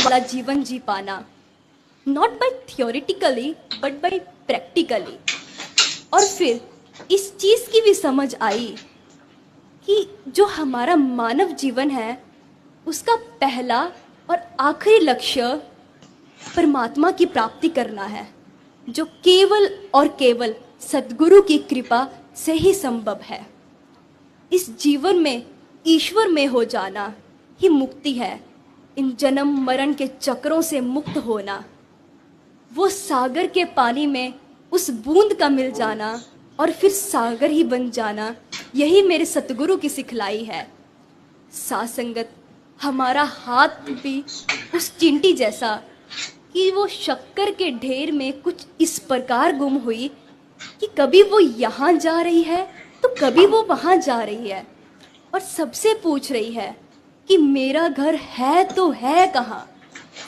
वाला जीवन जी पाना, not by theoretically but by practically. और फिर इस चीज़ की भी समझ आई कि जो हमारा मानव जीवन है उसका पहला और आखिरी लक्ष्य परमात्मा की प्राप्ति करना है, जो केवल और केवल सद्गुरु की कृपा से ही संभव है। इस जीवन में ईश्वर में हो जाना ही मुक्ति है, इन जन्म मरण के चक्रों से मुक्त होना, वो सागर के पानी में उस बूंद का मिल जाना और फिर सागर ही बन जाना, यही मेरे सतगुरु की सिखलाई है। साथ संगत, हमारा हाथ भी उस चींटी जैसा कि वो शक्कर के ढेर में कुछ इस प्रकार गुम हुई कि कभी वो यहाँ जा रही है तो कभी वो वहाँ जा रही है और सबसे पूछ रही है कि मेरा घर है तो है कहाँ।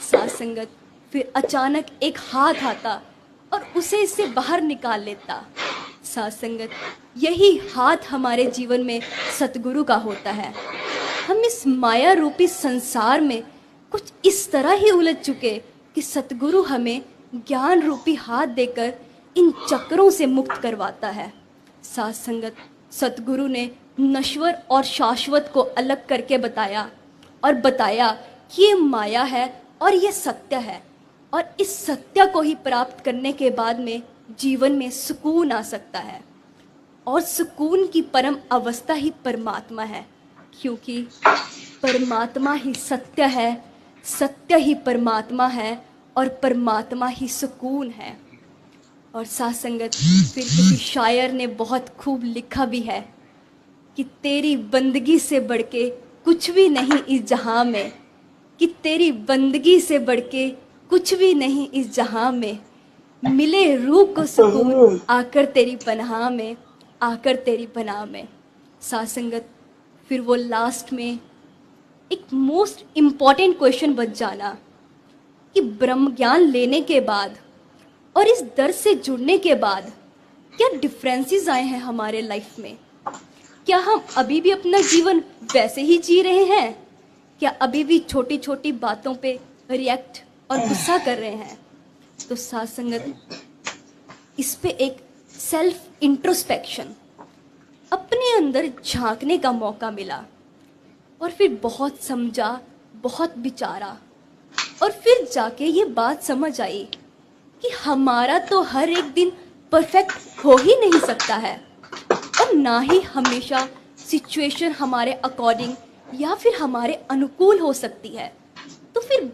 साथ संगत, फिर अचानक एक हाथ आता और उसे इससे बाहर निकाल लेता। साथ संगत, यही हाथ हमारे जीवन में सतगुरु का होता है। हम इस माया रूपी संसार में कुछ इस तरह ही उलझ चुके कि सतगुरु हमें ज्ञान रूपी हाथ देकर इन चक्रों से मुक्त करवाता है। साथ संगत, सतगुरु ने नश्वर और शाश्वत को अलग करके बताया और बताया कि ये माया है और ये सत्य है, और इस सत्य को ही प्राप्त करने के बाद में जीवन में सुकून आ सकता है। और सुकून की परम अवस्था ही परमात्मा है, क्योंकि परमात्मा ही सत्य है, सत्य ही परमात्मा है और परमात्मा ही सुकून है। और साथ संगत, फिर किसी शायर ने बहुत खूब लिखा भी है कि तेरी बंदगी से बढ़ के कुछ भी नहीं इस जहां में, कि तेरी बंदगी से बढ़ के कुछ भी नहीं इस जहां में, मिले रूह को सुकून आकर तेरी पनाह में, आकर तेरी पनाह में। साथ संगत, फिर वो लास्ट में एक मोस्ट इम्पॉर्टेंट क्वेश्चन बच जाना कि ब्रह्म ज्ञान लेने के बाद और इस दर से जुड़ने के बाद क्या डिफरेंसेस आए हैं हमारे लाइफ में? क्या हम अभी भी अपना जीवन वैसे ही जी रहे हैं? क्या अभी भी छोटी छोटी बातों पे रिएक्ट और गुस्सा कर रहे हैं? तो साथ संगत, इस पे एक सेल्फ इंट्रोस्पेक्शन, अपने अंदर झांकने का मौका मिला और फिर बहुत समझा, बहुत विचारा, और फिर जाके ये बात समझ आई कि हमारा तो हर एक दिन परफेक्ट हो ही नहीं सकता है, और ना ही हमेशा सिचुएशन हमारे अकॉर्डिंग या फिर हमारे अनुकूल हो सकती है। तो फिर